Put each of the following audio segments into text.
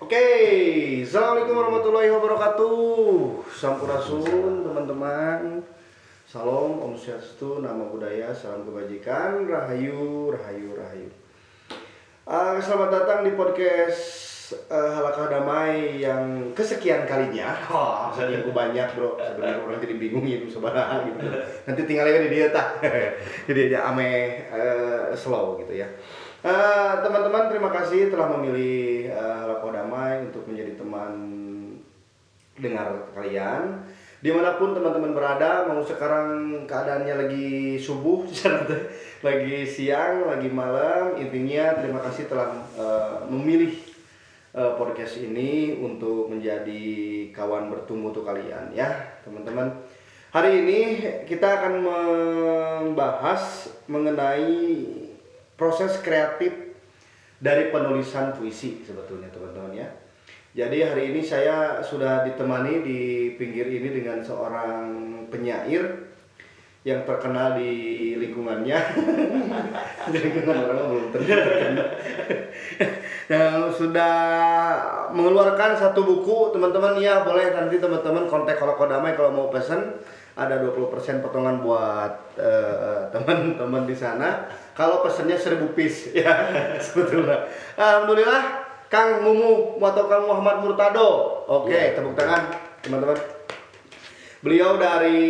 Oke, Assalamualaikum warahmatullahi wabarakatuh. Sampurasun teman-teman. Salam, Om Swastiastu, Namo Buddhaya, salam kebajikan, Rahayu, Rahayu, Rahayu. Selamat datang di podcast Halakah Damai yang kesekian kalinya. Seminggu banyak bro, sebenarnya orang jadi bingung itu sebenarnya gitu. Nanti tinggalnya di dia tak, jadi aja ame slow gitu ya. Teman-teman, terima kasih telah memilih Halakah Damai untuk menjadi teman dengar kalian. Dimanapun teman-teman berada, mau sekarang keadaannya lagi subuh, lagi siang, lagi malam, intinya terima kasih telah memilih podcast ini untuk menjadi kawan bertumbuh untuk kalian ya teman-teman. Hari ini kita akan membahas mengenai proses kreatif dari penulisan puisi sebetulnya teman-teman ya. Jadi hari ini saya sudah ditemani di pinggir ini dengan seorang penyair yang terkenal di lingkungannya. Di lingkungan orang belum terkenal. Yang sudah mengeluarkan satu buku teman-teman ya, boleh nanti teman-teman kontak Halakah Damai kalau mau pesan, ada 20% potongan buat teman-teman di sana. Kalau pesannya 1000 piece ya sebetulnya. Alhamdulillah Kang Mumu atau Kang Muhammad Murtado. Oke, tepuk tangan teman-teman. Beliau dari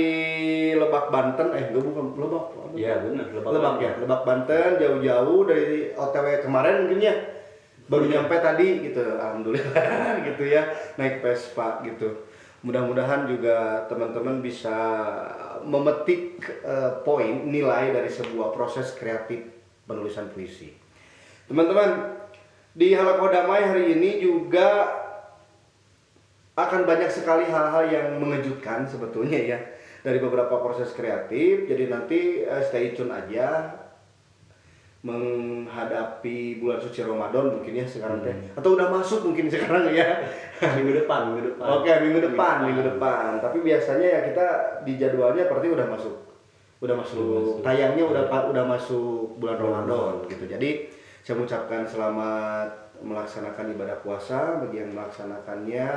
Lebak Banten, bukan Lebak. Iya benar, Lebak ya, Lebak Banten, jauh-jauh dari OTW kemarin mungkin ya. Baru nyampe tadi gitu, alhamdulillah gitu ya, naik Vespa gitu. Mudah-mudahan juga teman-teman bisa memetik poin nilai dari sebuah proses kreatif penulisan puisi. Teman-teman, di Halakah Damai hari ini juga akan banyak sekali hal-hal yang mengejutkan sebetulnya ya dari beberapa proses kreatif. Jadi nanti stay tune aja menghadapi bulan suci Ramadan mungkin ya sekarang teh, atau udah masuk mungkin sekarang ya. minggu depan. Oke, minggu depan. Tapi biasanya ya kita di jadwalnya berarti udah masuk tayangnya udah masuk bulan Ramadan gitu. Jadi saya mengucapkan selamat melaksanakan ibadah puasa bagi yang melaksanakannya,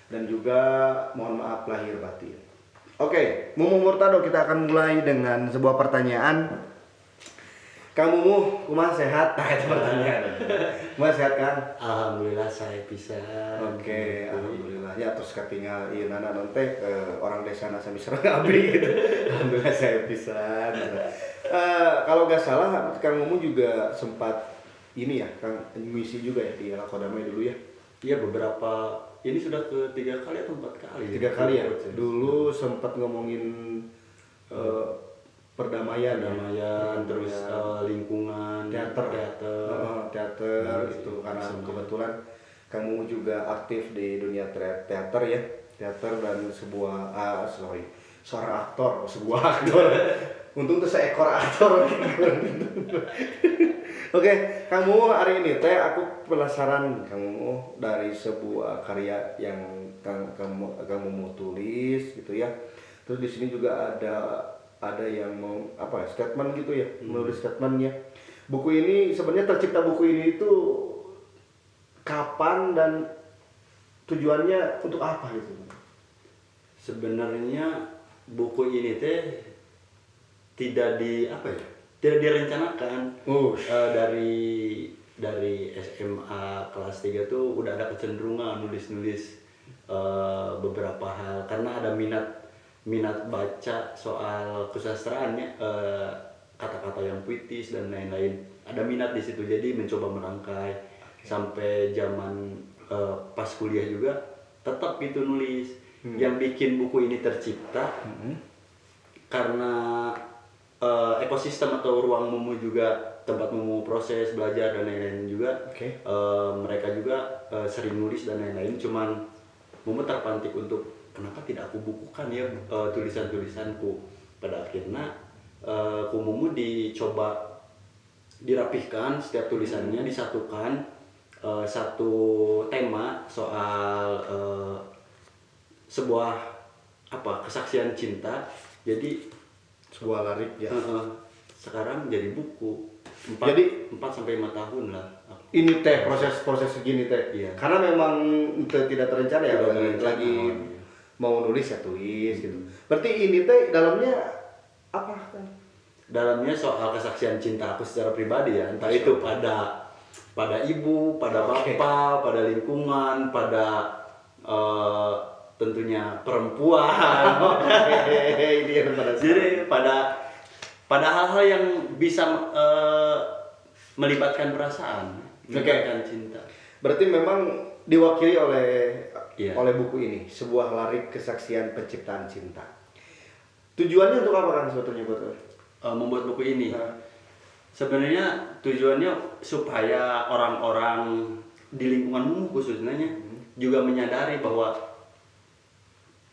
dan juga mohon maaf lahir batin. Oke, Mumu Murtado, kita akan mulai dengan sebuah pertanyaan. Kang Mumu, kumaha sehat? Nah, itu pertanyaan. Kumaha sehat kan? Alhamdulillah saya bisa. Oke, alhamdulillah. Ya terus ketinggal ieu nana teh orang desa nasa misra abdi gitu. Alhamdulillah saya bisa. Kalau nggak salah Kang Mumu juga sempat ini ya, Kang, misi juga ya di Halakah Damai dulu ya. Iya beberapa, ini sudah ke 3 kali atau 4 kali. 3 kali ya. Dulu sempat ngomongin perdamaian, terus lingkungan, teater gitu, karena kebetulan kamu juga aktif di dunia teater ya, teater dan seorang aktor, sebuah aktor. Untung tuh seekor aktor. Oke, kamu hari ini teh aku penasaran kamu dari sebuah karya yang kamu mau tulis gitu ya. Terus di sini juga ada yang mau statement gitu ya, menulis statementnya. Buku ini sebenarnya tercipta buku ini itu kapan dan tujuannya untuk apa gitu? Sebenarnya buku ini teh tidak direncanakan. Dari SMA kelas 3 tuh udah ada kecenderungan nulis beberapa hal karena ada minat baca soal kesusastraannya, kata-kata yang puitis dan lain-lain. Ada minat di situ, jadi mencoba merangkai. Sampai zaman pas kuliah juga tetap gitu nulis. Yang bikin buku ini tercipta karena ekosistem atau ruang Mumu juga, tempat Mumu proses belajar dan lain-lain juga. Mereka juga sering nulis dan lain-lain, cuman Mumu terpantik untuk kenapa tidak aku bukukan ya tulisan-tulisanku. Pada akhirnya Mumu dicoba dirapihkan, setiap tulisannya disatukan satu tema soal sebuah kesaksian cinta. Jadi Sebuah larik ya. sekarang jadi buku. 4 sampai 5 tahun lah. ini teh proses segini teh. Iya. Karena memang itu tidak terencana ya, lagi iya. mau nulis ya tulis gitu. Berarti ini teh dalamnya apa kan? Dalamnya soal kesaksian cinta aku secara pribadi ya, entah itu pada ibu, pada bapak, pada lingkungan, pada tentunya perempuan. Ini yang Jadi pada hal-hal yang bisa melibatkan perasaan, melibatkan cinta. Berarti memang diwakili oleh Iya. oleh buku ini, sebuah larik kesaksian penciptaan cinta. Tujuannya untuk apa kan sebetulnya buat Membuat buku ini? Nah. Sebenarnya tujuannya supaya orang-orang di lingkunganmu khususnya juga menyadari bahwa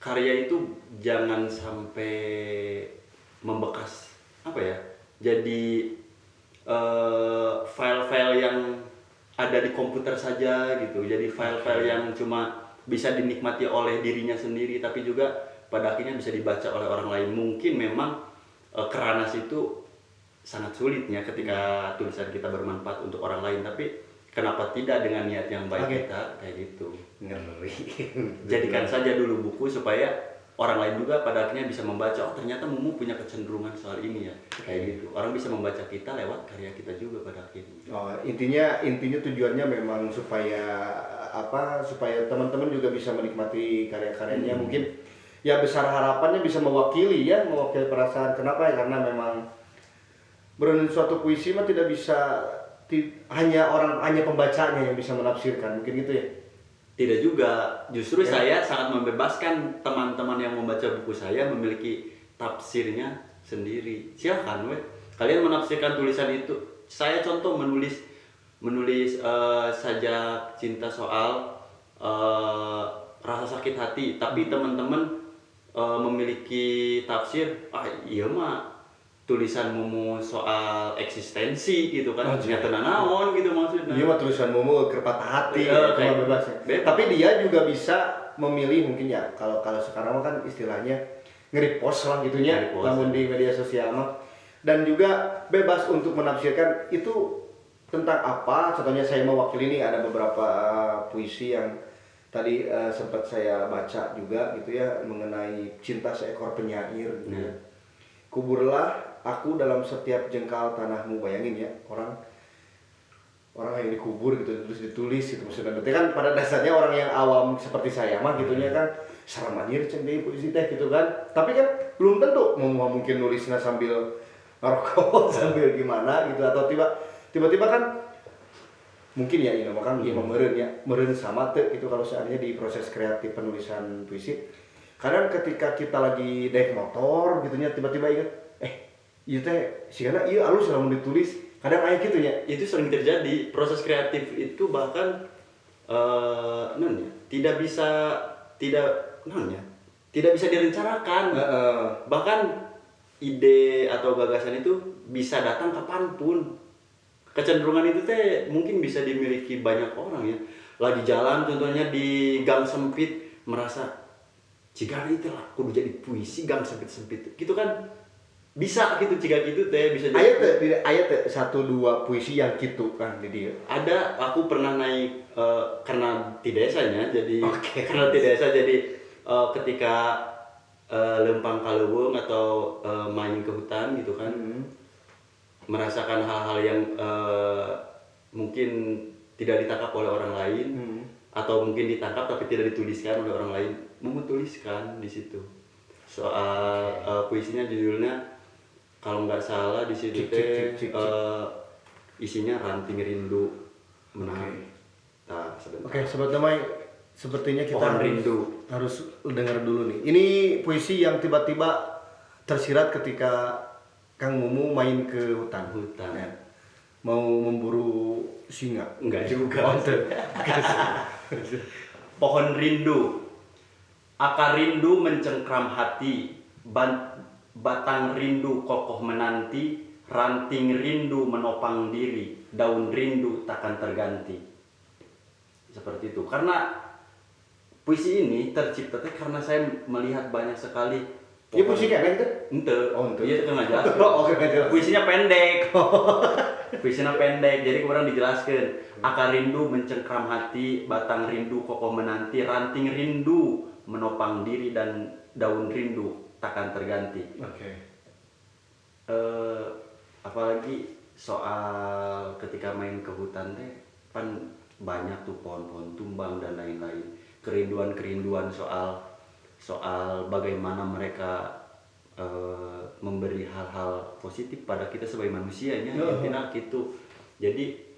karya itu jangan sampai membekas jadi file-file yang ada di komputer saja gitu, jadi file-file yang cuma bisa dinikmati oleh dirinya sendiri tapi juga pada akhirnya bisa dibaca oleh orang lain. Mungkin memang keranas itu sangat sulitnya ketika tulisan kita bermanfaat untuk orang lain, tapi kenapa tidak dengan niat yang baik kita kayak gitu. Ngeri. Jadikan saja dulu buku supaya orang lain juga pada akhirnya bisa membaca, oh ternyata Mumu punya kecenderungan soal ini ya, kayak gitu. Orang bisa membaca kita lewat karya kita juga pada akhirnya. Oh, intinya tujuannya memang supaya supaya teman-teman juga bisa menikmati karya-karyanya. Mungkin ya besar harapannya bisa mewakili perasaan. Kenapa ya? Karena memang berarti suatu puisi mah tidak bisa hanya pembacanya yang bisa menafsirkan, mungkin gitu ya. Tidak juga, justru saya sangat membebaskan teman-teman yang membaca buku saya memiliki tafsirnya sendiri. Silahkan kalian menafsirkan tulisan itu. Saya contoh menulis saja cinta soal rasa sakit hati, tapi teman-teman memiliki tafsir, iya mah tulisan Mumu soal eksistensi gitu kan, ternyata naon gitu maksudnya. Iya mah tulisan Mumu keur patah hati, kayak bebas. Tapi dia juga bisa memilih mungkin ya, kalau sekarang kan istilahnya nge-repost lah gitunya, namun di media sosial mah. Dan juga bebas untuk menafsirkan itu tentang apa. Contohnya saya mewakili ini ada beberapa puisi yang tadi sempat saya baca juga gitu ya, mengenai cinta seekor penyair gitu ya. Kuburlah aku dalam setiap jengkal tanahmu. Bayangin ya, orang yang dikubur gitu terus ditulis gitu, maksudnya berarti kan pada dasarnya orang yang awam seperti saya mah gitunya kan sareng anjir cen deui puisi teh gitu kan. Tapi kan belum tentu mungkin nulisnya sambil ngerokok sambil gimana gitu, atau tiba-tiba kan mungkin ya ini kan ieu meureun sama teu gitu kalau seandainya di proses kreatif penulisan puisi. Kadang ketika kita lagi naik motor gitunya tiba-tiba inget ieu teh sigana ieu alus lamun ditulis, kadang aya kitu nya. Itu sering terjadi. Proses kreatif itu bahkan tidak bisa direncanakan. Bahkan ide atau gagasan itu bisa datang kapanpun. Kecenderungan itu teh mungkin bisa dimiliki banyak orang ya. Lagi jalan contohnya di gang sempit merasa jika itu lah kudu jadi puisi gang sempit-sempit gitu kan, bisa gitu jika gitu teh bisa jadi. Aya teh 1-2 puisi yang gitu kan di dia. Ada, aku pernah naik karena di desanya jadi ketika lempang kaleuweung atau main ke hutan gitu kan, merasakan hal-hal yang mungkin tidak ditangkap oleh orang lain, atau mungkin ditangkap tapi tidak dituliskan oleh orang lain, menuliskan di situ soal puisinya. Judulnya kalau nggak salah di situ teh isinya ranting rindu menang. Nah, Oke, sobat damai, sepertinya kita harus dengar dulu nih. Ini puisi yang tiba-tiba tersirat ketika Kang Mumu main ke hutan. Ya. Mau memburu singa. Enggak juga. Pohon rindu. Akar rindu mencengkram hati, batang rindu kokoh menanti, ranting rindu menopang diri, daun rindu takkan terganti. Seperti itu. Karena puisi ini tercipta karena saya melihat banyak sekali Iya puisi kan itu? Ente. Oh, ente. Iya itu kan jelas. Oh, oke jelas. Puisinya pendek. Puisinya pendek. Jadi kurang dijelaskan. Akar rindu mencengkram hati, batang rindu kokoh menanti, ranting rindu menopang diri dan daun rindu takkan terganti. Oke. Apalagi soal ketika main ke hutan teh kan banyak tuh pohon-pohon tumbang dan lain-lain. Kerinduan soal bagaimana mereka memberi hal-hal positif pada kita sebagai manusianya intinya gitu. Jadi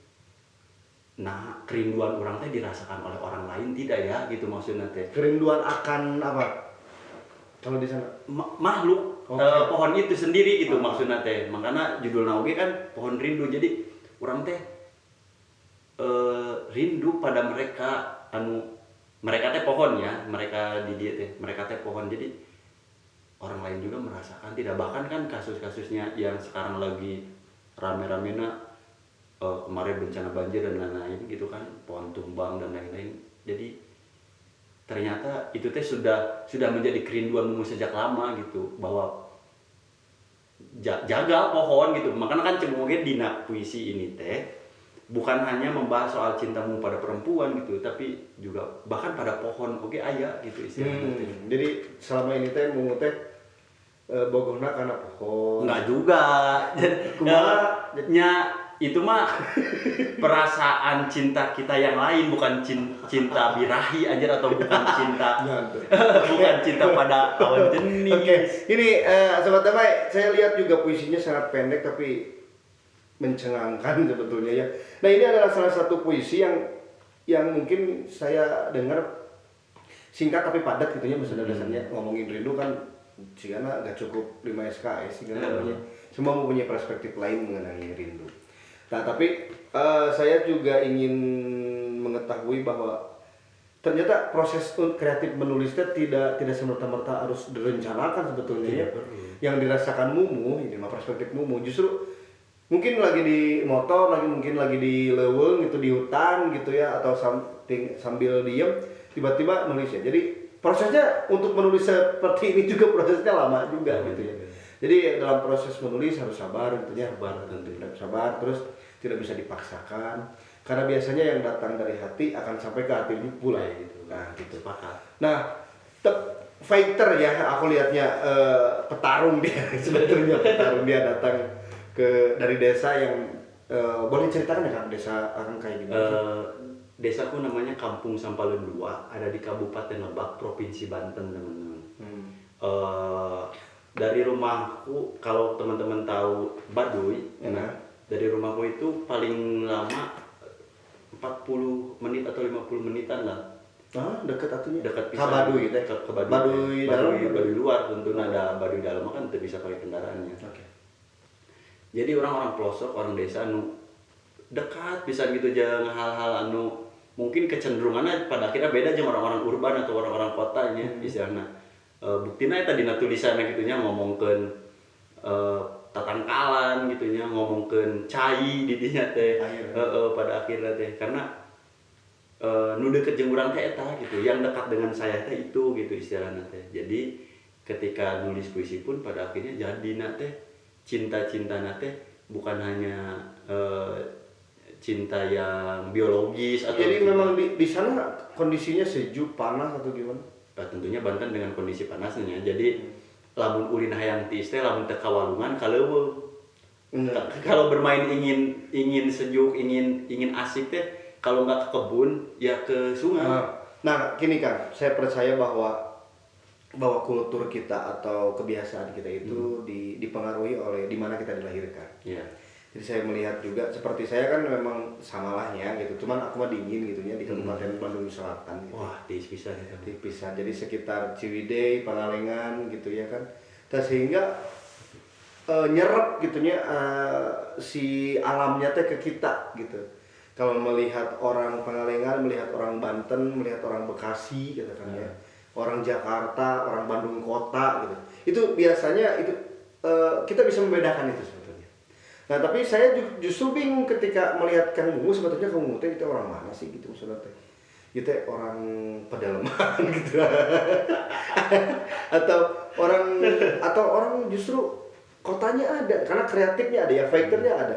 kerinduan orang teh dirasakan oleh orang lain tidak ya gitu maksudnya teh. Kerinduan akan apa? Kalau di sana makhluk pohon itu sendiri gitu maksudnya teh. Makanya judul oge kan pohon rindu. Jadi orang teh rindu pada mereka mereka teh pohon ya, mereka di dia teh, mereka teh pohon. Jadi orang lain juga merasakan tidak, bahkan kan kasus-kasusnya yang sekarang lagi rame-ramenya kemarin bencana banjir dan lain-lain gitu kan, pohon tumbang dan lain-lain. Jadi ternyata itu teh sudah menjadi kerinduanmu sejak lama gitu, bahwa jaga pohon gitu. Makanya kan cemungnya di puisi ini teh bukan hanya membahas soal cintamu pada perempuan gitu, tapi juga bahkan pada pohon ayah gitu istilahnya. Jadi selama ini teh mungu teh bogohna karena pohon. Enggak juga. Itu mah perasaan cinta kita yang lain, bukan cinta birahi aja, atau bukan cinta bukan cinta pada lawan jenis. Oke. Ini sobat damai, saya lihat juga puisinya sangat pendek tapi mencengangkan sebetulnya ya. Nah, ini adalah salah satu puisi yang mungkin saya dengar singkat tapi padat gitu ya, maksudnya dasarnya ngomongin rindu kan karena gak cukup 5 SKS karena semua mempunyai perspektif lain mengenai rindu. Nah, tapi saya juga ingin mengetahui bahwa ternyata proses kreatif menulisnya tidak semerta-merta harus direncanakan sebetulnya ya. Yang dirasakan Mumu, ini mah perspektif Mumu, justru mungkin lagi di motor, mungkin lagi di leuweung gitu, di hutan gitu ya, atau sambil diem tiba-tiba nulis ya. Jadi prosesnya untuk menulis seperti ini juga prosesnya lama juga gitu ya. Jadi dalam proses menulis harus sabar tentunya, sabar terus tidak bisa dipaksakan karena biasanya yang datang dari hati akan sampai ke hati pula gitu. Nah, gitu. Nah, fighter ya, aku lihatnya petarung dia sebetulnya, petarung dia datang dari desa yang boleh ceritakan ya Kang, desa akan kayak gimana? Desaku namanya Kampung Sampalun 2, ada di Kabupaten Lebak, Provinsi Banten, teman-teman. Dari rumahku, kalau teman-teman tahu Baduy, dari rumahku itu paling lama 40 menit atau 50 menitan lah. Dekat atunya. Dekat pisan. Baduy gitu ya. Ke Baduy. Baduy luar tentunya ada Baduy dalam kan tidak bisa pakai kendaraannya. Okay. Jadi orang-orang pelosok, orang desa dekat bisa gitu jangan hal-hal mungkin kecenderungannya pada akhirnya beda aja orang-orang urban atau orang-orang kotanya istilahnya. Buktinya tadi tulisannya gitunya ngomongkeun tatangkalan gitunya, ngomongkeun cai di dinya teh pada akhirnya teh karena nu deket jeung urang teh eta gitu, yang dekat dengan saya teh itu gitu istilahnya teh. Jadi ketika nulis puisi pun pada akhirnya jadina teh cinta-cinta teh bukan hanya cinta yang biologis atau jadi memang di sana kondisinya sejuk, panas atau gimana? Tentunya Banten dengan kondisi panasnya. Jadi lamun ulin hayang tiis teh lamun teu kawalungan kaleuweung. Kalau bermain ingin sejuk, ingin asik teh kalau nggak ke kebun ya ke sungai. Nah, gini Kang, saya percaya bahwa kultur kita atau kebiasaan kita itu dipengaruhi oleh di mana kita dilahirkan. Yeah. Jadi saya melihat juga seperti saya kan memang samalahnya gitu, cuman aku mah dingin gitunya di Kabupaten Bandung Selatan gitu. Wah, tipis pisan. Jadi sekitar Ciwidey, Pangalengan gitu ya kan. Sehingga nyerap gitunya si alamnya teh ke kita gitu. Kalau melihat orang Pangalengan, melihat orang Banten, melihat orang Bekasi gitu kan ya. Orang Jakarta, orang Bandung kota gitu. Itu biasanya itu kita bisa membedakan itu sebetulnya. Nah, tapi saya justru bingung ketika melihat Kang Mumu, sebetulnya Kang Mumu itu orang mana sih gitu maksudnya teh. itu orang pedalaman gitu atau orang justru kotanya ada karena kreatifnya ada ya, fighternya ada.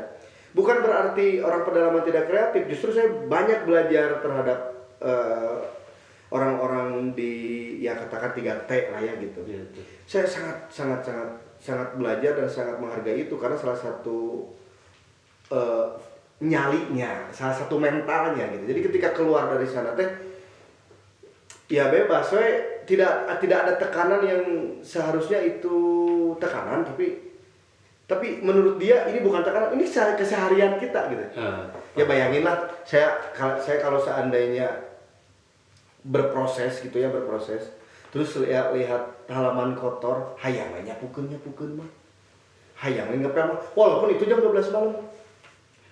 Bukan berarti orang pedalaman tidak kreatif, justru saya banyak belajar terhadap orang-orang di ya katakan 3T lah ya gitu. Saya sangat belajar dan sangat menghargai itu karena salah satu nyalinya, salah satu mentalnya gitu. Jadi ketika keluar dari sana teh ya bebas, saya tidak ada tekanan yang seharusnya itu tekanan, tapi menurut dia ini bukan tekanan, ini keseharian kita gitu. Ya bayanginlah saya kalau seandainya berproses gitu ya, terus lihat halaman kotor, hayang nyapukeun mah. Hayang ngepel mah walaupun itu jam 12 malam.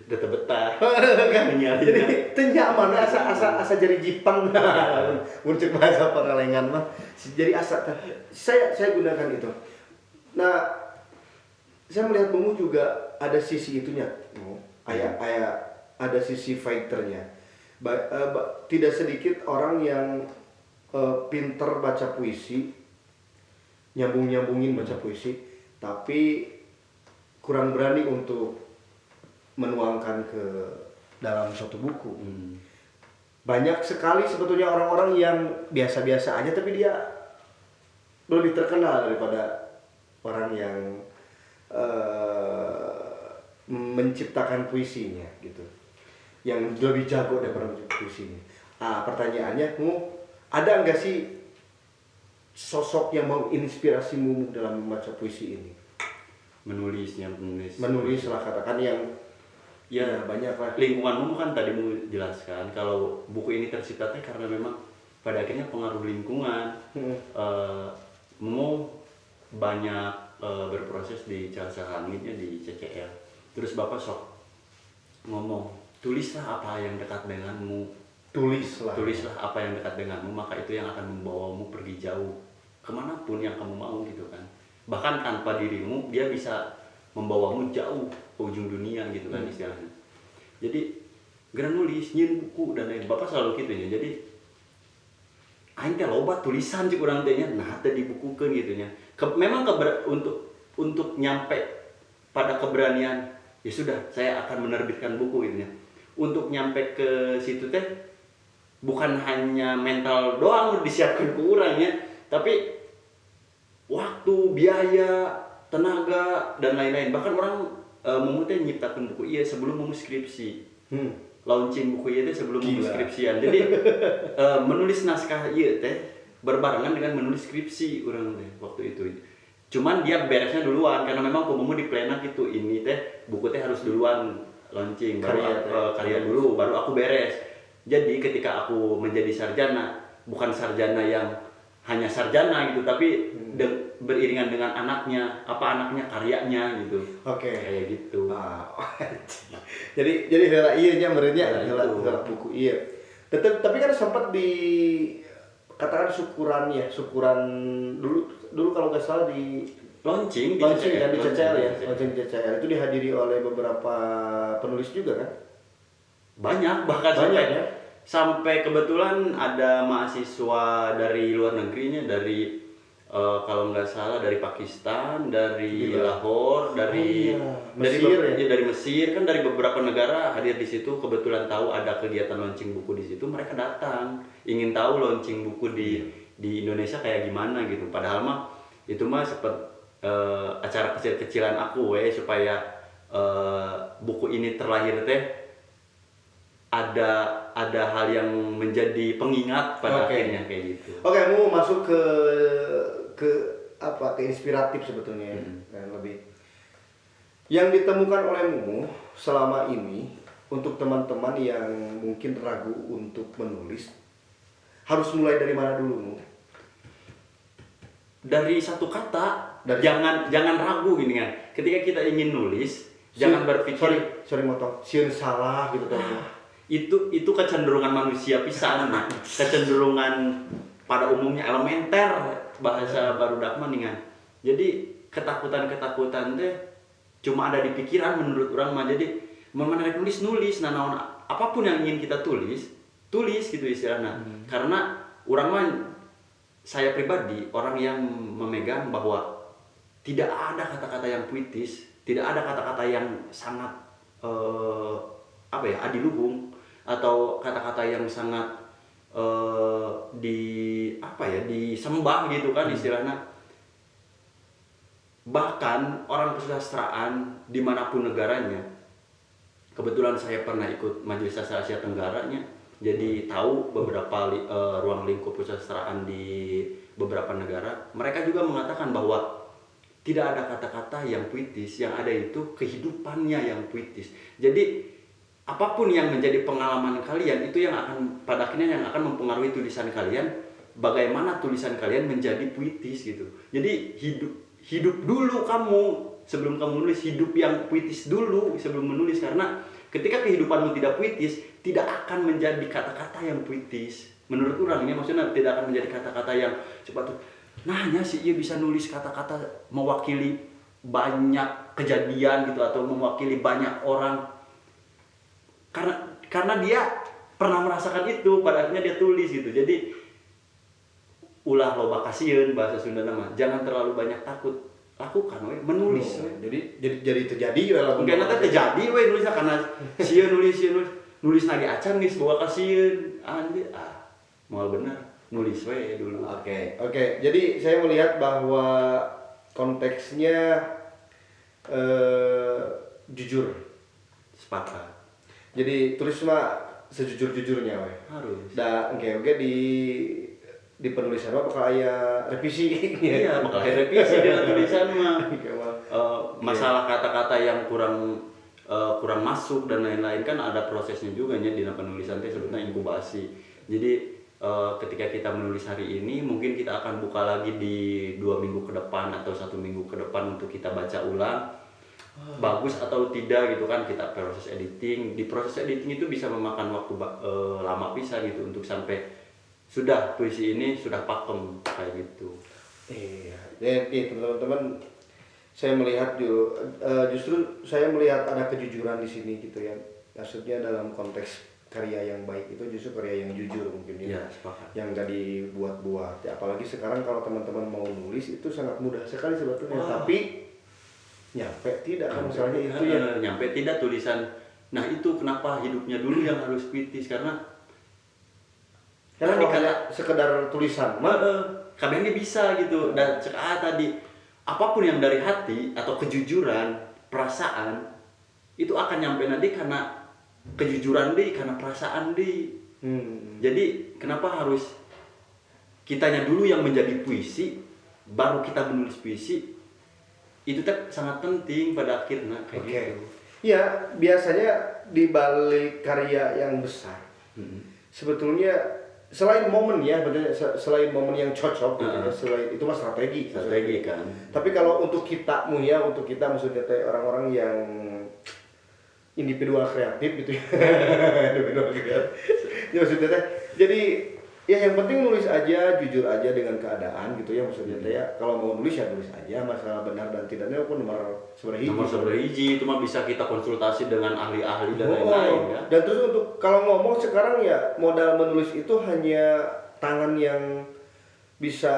Udah betah. Kan jadi teu nyaman asa jadi jipang. Muncul bahasa Pangalengan mah. Jadi saya gunakan itu. Nah, saya melihat Mumu juga ada sisi itunya. Ada sisi fighternya. Tidak sedikit orang yang pinter baca puisi, nyambungin baca puisi, tapi kurang berani untuk menuangkan ke dalam suatu buku. Banyak sekali sebetulnya orang-orang yang biasa-biasa aja tapi dia lebih terkenal daripada orang yang menciptakan puisinya gitu, yang lebih jago daripada puisinya. Pertanyaannya, ada nggak sih sosok yang menginspirasimu dalam membaca puisi ini? Menulis lah katakan yang ya banyak lah. Lingkunganmu kan tadi mau jelaskan kalau buku ini tercipta karena memang pada akhirnya pengaruh lingkungan. Mau banyak berproses di Calsa Langitnya di CCL. Terus Bapak sok ngomong, tulislah apa yang dekat denganmu. Tulislah apa yang dekat denganmu, maka itu yang akan membawamu pergi jauh kemanapun yang kamu mau gitu kan. Bahkan tanpa dirimu dia bisa membawamu jauh ke ujung dunia gitu kan istilahnya. Jadi geran nulis, nyin buku dan lain. Bapak selalu gitu ya. Jadi aing teh loba tulisan cik urang teh nya, nah teh dibukukeun gitu nya. Memang untuk nyampe pada keberanian, ya sudah saya akan menerbitkan buku gitu nya. Untuk nyampe ke situ teh bukan hanya mental doang disiapkan ke urang ya, tapi waktu, biaya, tenaga dan lain-lain. Bahkan orang memutih nyiptakan buku iya sebelum mau skripsi. Launching buku iya teh sebelum mau skripsian. Jadi menulis naskah iya teh berbarengan dengan menulis skripsi orang teh waktu itu. Cuman dia beresnya duluan karena memang pemumu di plena gitu. Ini teh buku teh harus duluan launching, baru karya dulu baru aku beres. Jadi ketika aku menjadi sarjana, bukan sarjana yang hanya sarjana gitu, tapi beriringan dengan anaknya karyanya gitu. Kayak gitu. Jadi heula ieu nya meureunnya heula buku ieu. Tapi kan sempat katakan syukuran dulu kalau nggak salah di launching di CCL ya. Launching di CCL itu dihadiri oleh beberapa penulis juga kan? Banyak, bahkan sampai kebetulan ada mahasiswa dari luar negerinya, dari kalau nggak salah dari Pakistan, dari Lahore, dari Mesir kan, dari beberapa negara hadir di situ. Kebetulan tahu ada kegiatan launching buku di situ, mereka datang ingin tahu launching buku di Indonesia kayak gimana gitu. Padahal mah itu mah seperti acara kecil-kecilan aku supaya buku ini terlahir teh ada hal yang menjadi pengingat pada akhirnya kayak gitu. Mau masuk ke inspiratif sebetulnya dan lebih yang ditemukan olehmu selama ini untuk teman-teman yang mungkin ragu untuk menulis, harus mulai dari mana dulu? Dari satu kata, jangan ragu gini kan. Ketika kita ingin nulis, jangan berpikir sorry motong, sieun salah gitu kan. Itu kecenderungan manusia pisan, kecenderungan pada umumnya elementer bahasa barudak mah ningan. Jadi ketakutan teh cuma ada di pikiran menurut orang mah. Jadi menarik nulis nah naon apapun yang ingin kita tulis tulis gitu istilahnya. Karena orang mah, saya pribadi orang yang memegang bahwa tidak ada kata-kata yang puitis, tidak ada kata-kata yang sangat adiluhung, atau kata-kata yang sangat disembah gitu kan istilahnya. Bahkan orang kesusastraan dimanapun negaranya, kebetulan saya pernah ikut Majelis Sastra Asia Tenggaranya, jadi tahu beberapa ruang lingkup kesusastraan di beberapa negara. Mereka juga mengatakan bahwa tidak ada kata-kata yang puitis, yang ada itu kehidupannya yang puitis. Jadi apapun yang menjadi pengalaman kalian, itu yang akan pada akhirnya yang akan mempengaruhi tulisan kalian, bagaimana tulisan kalian menjadi puitis gitu. Jadi hidup dulu kamu sebelum kamu menulis, hidup yang puitis dulu sebelum menulis, karena ketika kehidupanmu tidak puitis, tidak akan menjadi kata-kata yang puitis. Menurut orang ini maksudnya tidak akan menjadi kata-kata yang cepat. Nahnya sih ia bisa nulis kata-kata mewakili banyak kejadian gitu, atau mewakili banyak orang, karena dia pernah merasakan itu, pada akhirnya dia tulis gitu. Jadi ulah loba kasieun bahasa Sunda nama, jangan terlalu banyak takut, lakukan we, menulis we. Jadi terjadi we lah. Mungkin nanti terjadi we nulisnya, karena sieun nulis lagi acan geus bawa kasieun anjir, moal bener nulis we dulu. Oke. Jadi saya melihat bahwa konteksnya jujur. Sepakat. Jadi tulis mah sejujur-jujurnya we. Harus. Oke di penulisan mah bakal aya revisi. Iya, bakal aya revisi dengan tulisan mah. Masalah kata-kata yang kurang masuk dan lain-lain kan ada prosesnya juga nya di penulisan teh, sebutnya inkubasi. Jadi ketika kita menulis hari ini, mungkin kita akan buka lagi di 2 minggu ke depan atau 1 minggu ke depan untuk kita baca ulang, bagus atau tidak gitu kan. Kita proses editing, di proses editing itu bisa memakan waktu lama bisa gitu, untuk sampai sudah puisi ini sudah pakem kayak gitu. Iya, teman-teman, saya melihat justru saya melihat ada kejujuran di sini gitu ya. Maksudnya dalam konteks karya yang baik itu justru karya yang jujur mungkin ya, yang gak dibuat-buat ya. Apalagi sekarang kalau teman-teman mau nulis itu sangat mudah sekali sebetulnya, tapi nyampe tidak kan masalahnya itu ya, nyampe tidak tulisan. Nah itu kenapa hidupnya dulu yang harus puitis, karena hanya sekedar tulisan kabehnya bisa gitu. Dan tadi apapun yang dari hati atau kejujuran perasaan itu akan nyampe nanti karena kejujuran karena perasaan Jadi kenapa harus kitanya dulu yang menjadi puisi baru kita menulis puisi, itu sangat penting pada akhirnya kayak gitu. Ya biasanya di balik karya yang besar sebetulnya selain momen ya, selain momen yang cocok selain itu mas strategi kan. Tapi kalau untuk kita maksudnya orang-orang yang individual kreatif gitu ya. Individual kreatif. Ya maksudnya jadi ya yang penting nulis aja, jujur aja dengan keadaan gitu ya maksudnya ya. Kalau mau nulis ya tulis aja, masalah benar dan tidaknya pun nomor seberhiji itu mah bisa kita konsultasi dengan ahli-ahli dan lain-lain ya. Dan terus untuk kalau ngomong sekarang ya modal menulis itu hanya tangan yang bisa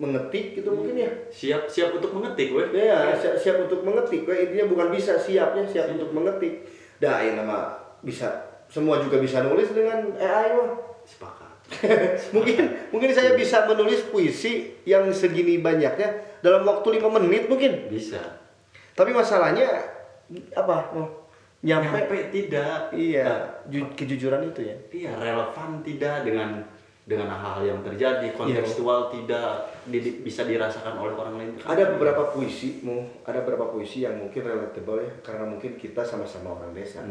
mengetik gitu mungkin ya. Siap untuk mengetik we. Ya, siap untuk mengetik we. Intinya bukan bisa siap untuk mengetik. Dah ya nama bisa, semua juga bisa nulis dengan AI mah. Sepakat. mungkin saya bisa menulis puisi yang segini banyaknya dalam waktu 5 menit mungkin. Bisa. Tapi masalahnya apa? Nyampe tidak. Iya, kejujuran itu ya. Iya, relevan tidak dengan hal-hal yang terjadi, kontekstual tidak bisa dirasakan oleh orang lain. Ada beberapa puisi yang mungkin relatable ya, karena mungkin kita sama-sama orang desa.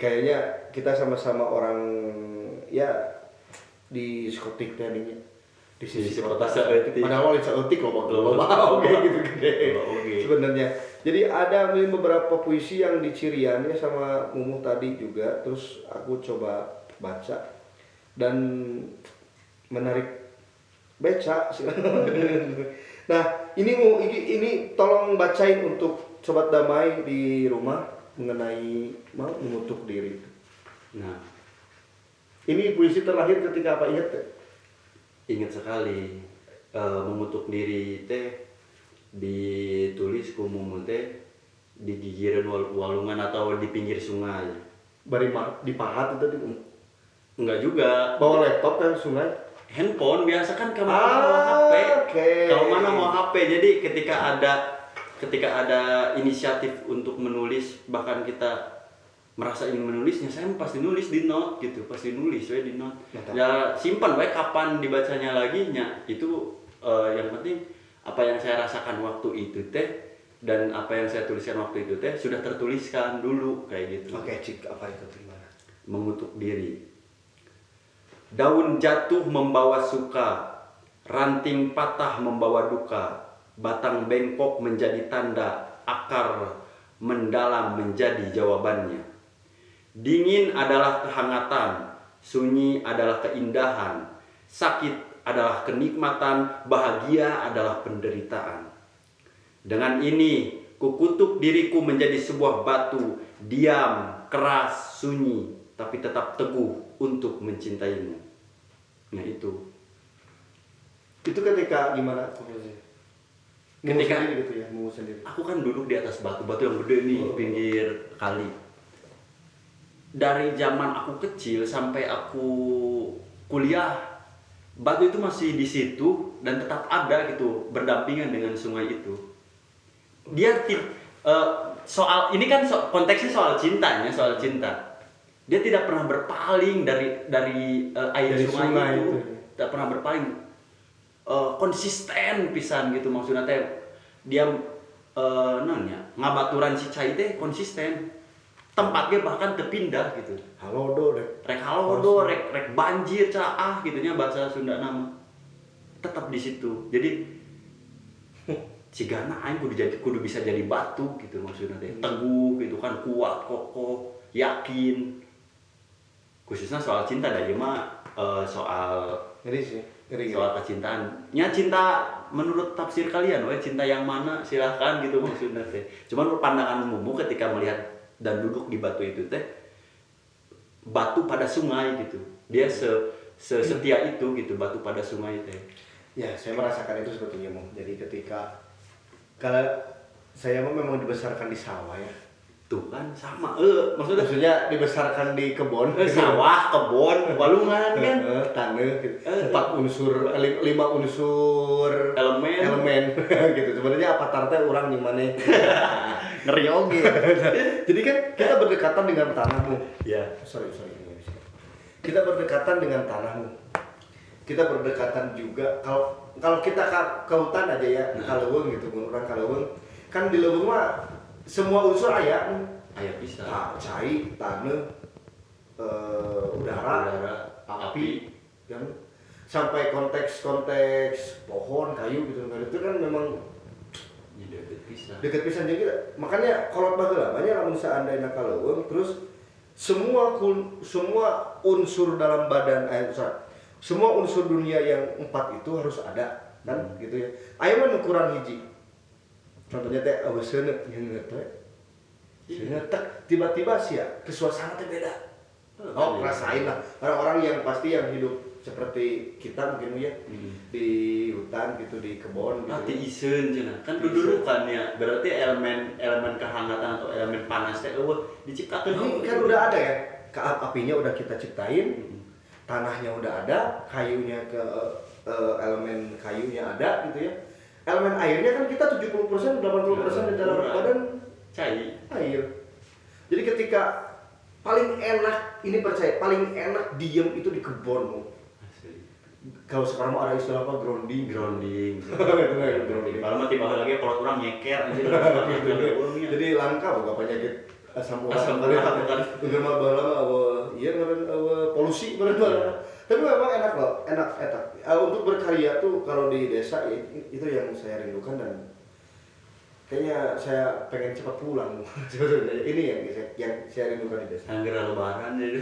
Kayaknya kita sama-sama orang ya di psikotik tadinya. Di sisi kota saeutik. Padahal di saeutik loba kayak gitu gede. Sebenarnya. Jadi ada beberapa puisi yang diciriannya sama Mumuh tadi juga, terus aku coba baca dan menarik beca. Nah, ini tolong bacain untuk sobat damai di rumah mengenai mau mengutuk diri. Nah, Ini puisi terlahir ketika apa, ingat? Ingat sekali. Mengutuk diri teh ditulis ku mumu teh di gigireun walungan atau di pinggir sungai. Bari dipahat itu Enggak juga. bawa laptop ke sungai. Handphone biasa kan kamu mau HP. Okay. Kalau mana mau HP. Jadi ketika ada inisiatif untuk menulis, bahkan kita merasa ingin menulisnya, saya pasti nulis di note gitu, pasti nulis saya di note. Ya simpan baik kapan dibacanya lagi nya. Itu yang penting apa yang saya rasakan waktu itu teh dan apa yang saya tuliskan waktu itu teh sudah tertuliskan dulu kayak gitu. Oke, cik, apa itu gimana? Mengutuk diri. Daun jatuh membawa suka, ranting patah membawa duka, batang bengkok menjadi tanda, akar mendalam menjadi jawabannya. Dingin adalah kehangatan, sunyi adalah keindahan, sakit adalah kenikmatan, bahagia adalah penderitaan. Dengan ini, kukutuk diriku menjadi sebuah batu, diam, keras, sunyi, tapi tetap teguh untuk mencintaimu. Nah itu. Itu ketika gimana komposisinya? Ketika sendiri gitu ya, mau sendiri. Aku kan duduk di atas batu yang gede nih, pinggir kali. Dari zaman aku kecil sampai aku kuliah, batu itu masih di situ dan tetap ada gitu, berdampingan dengan sungai itu. Dia soal ini kan konteksnya soal cintanya, soal cinta. Dia tidak pernah berpaling dari air dari sungai itu. itu. Tidak pernah berpaling. Konsisten pisan gitu maksudnya teh. Dia ngabaturan si cai teh konsisten. Tempatnya bahkan terpindah gitu. Halodo deh. Rek halodo, rek banjir caah gitunya bahasa Sunda nama. Tetap di situ. Jadi cigana aing kudu bisa jadi batu gitu maksudnya teh. Teguh gitu kan, kuat, kokoh, yakin. Khususnya soal cinta dari mah soal soal kecintaan. Ya cinta menurut tafsir kalian, cinta yang mana silahkan gitu maksudnya teh. Cuman pandangan mumu ketika melihat dan duduk di batu itu teh, batu pada sungai gitu. Dia setia itu gitu, batu pada sungai teh. Ya, saya merasakan itu sebetulnya, Mo. Jadi kalau saya memang dibesarkan di sawah ya. Tuh kan sama, maksudnya dibesarkan di kebun, sawah, kebun, walungan kan, tanah, gitu. 5 unsur elemen gitu. Sebenarnya avatar teh orang di mana? Ngeri oge. Jadi kan kita berdekatan dengan tanahmu. Ya. Sorry. Kita berdekatan dengan tanahmu. Kita berdekatan juga kalau kita ke hutan aja ya, Kaleweng gitu, orang Kaleweng. Kan di leuweung mah semua unsur aya bisa. Cai, tanah, udara, api, kan sampai konteks pohon, kayu gitu. Itu kan memang deket pisan juga. Makanya kolot baheula banyak lamun seandainya Kaleuweung terus semua unsur dalam badan semua unsur dunia yang 4 itu harus ada kan gitu ya. Aya mah ukuran hiji. Contohnya teh aweuseuneun ngeungeut we. Tiba-tiba sih ya kesuasana teh beda. Rasain lah orang-orang yang pasti yang hidup seperti kita mungkin ya di hutan gitu, di kebun gitu. Hati iseun cenah. Kan dulu kan ya, berarti elemen kehangatan atau elemen panas teh diciptakeun. Ini kan udah ada ya. Apinya udah kita ciptain. Tanahnya udah ada, kayunya elemen kayunya ada gitu ya. Elemen airnya kan kita 70%, 80% di dalam badan air. Jadi ketika paling enak, ini percaya, paling enak diem itu di kebun. Kalau sekarang mau ada istilah apa? Grounding. Kalau mah tiba lagi kalau orang nyeker aja. Jadi langka bukan penyakit asam urat. Bukan. Udah mah bala polusi benar. Tapi memang enak loh, enak. Untuk berkarya tuh kalau di desa itu yang saya rindukan dan kayaknya saya pengen cepat pulang. Ini yang saya rindukan di desa. Angger lebaran jadi.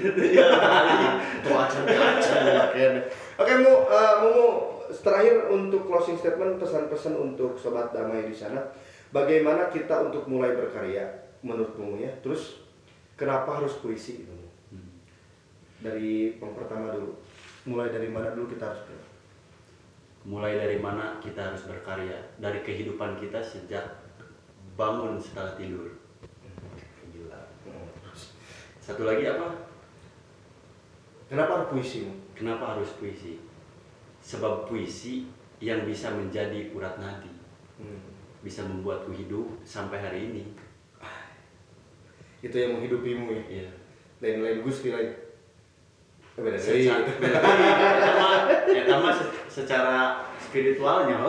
Oke, Mumu, terakhir untuk closing statement, pesan-pesan untuk sobat damai di sana. Bagaimana kita untuk mulai berkarya menurut Mumu ya? Terus kenapa harus puisi gitu? Dari yang pertama dulu. Mulai dari mana dulu kita harus Mulai dari mana kita harus berkarya? Dari kehidupan kita sejak bangun setelah tidur. Gila. Satu lagi apa? Kenapa harus puisi? Kenapa harus puisi? Sebab puisi yang bisa menjadi urat nadi. Bisa membuatku hidup sampai hari ini. Itu yang menghidupimu ya? Iya. Lain-lain Gusti lain. Beda secara spiritualnya,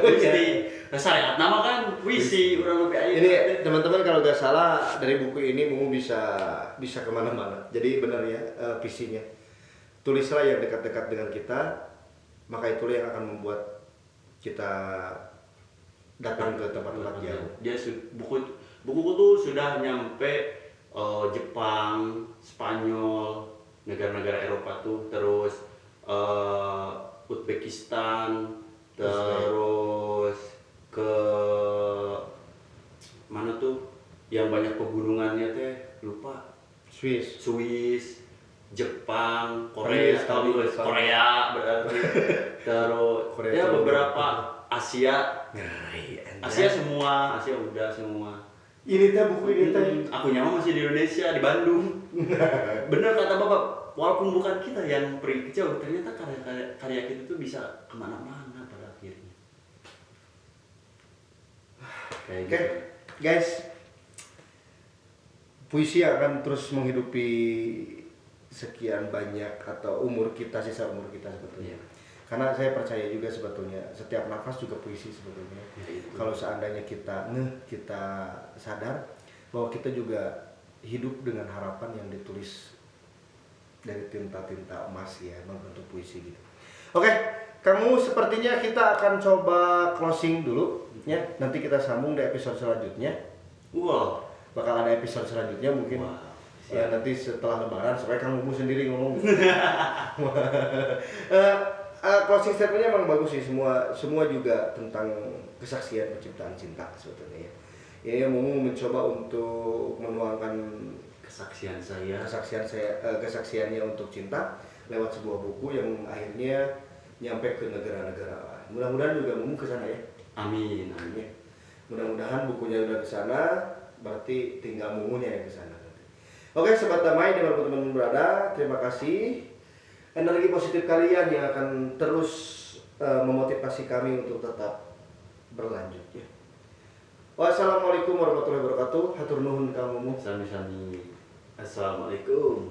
puisi. Syariat nama kan puisi urang lebih aja. Ini teman-teman kalau nggak salah dari buku ini Mumu bisa kemana-mana. Jadi benar ya visinya. Tulislah yang dekat-dekat dengan kita, maka itulah yang akan membuat kita datang ke tempat-tempat jauh. Dia bukuku tuh sudah nyampe Jepang, Spanyol, negara-negara Eropa tuh, terus Uzbekistan, terus ke mana tuh yang banyak pegunungannya teh lupa. Swiss, Jepang, Korea, Korea berarti terus ya beberapa Asia semua, Asia udah semua. Ini teh buku ini teh. Aku nyaman masih di Indonesia, di Bandung. Bener kata bapak, walaupun bukan kita yang pergi ke jauh, ternyata karya kita tuh bisa kemana-mana pada akhirnya. Oke, guys, puisi akan terus menghidupi sekian banyak atau sisa umur kita sebetulnya. Karena saya percaya juga sebetulnya setiap nafas juga puisi sebetulnya. Kalau seandainya kita sadar bahwa kita juga hidup dengan harapan yang ditulis dari tinta-tinta emas ya, membentuk puisi gitu. Oke, kamu sepertinya kita akan coba closing dulu ya. Nanti kita sambung di episode selanjutnya. Wow, bakal ada episode selanjutnya mungkin. Ya nanti setelah lebaran supaya kamu sendiri ngomong. Closing statementnya emang bagus sih, semua juga tentang kesaksian penciptaan cinta sebetulnya ya. Ini Mumu mencoba untuk menuangkan kesaksiannya untuk cinta lewat sebuah buku yang akhirnya nyampe ke negara-negara. Mudah-mudahan juga Mumu ke sana ya. Amin. Ya. Mudah-mudahan bukunya udah ke sana, berarti tinggal Mumunya yang ke sana. Oke, sobat damai dimanapun teman-teman berada, terima kasih. Energi positif kalian yang akan terus memotivasi kami untuk tetap berlanjut ya. Wassalamualaikum warahmatullahi wabarakatuh. Hatur nuhun kamu. Sami-sami. Assalamualaikum.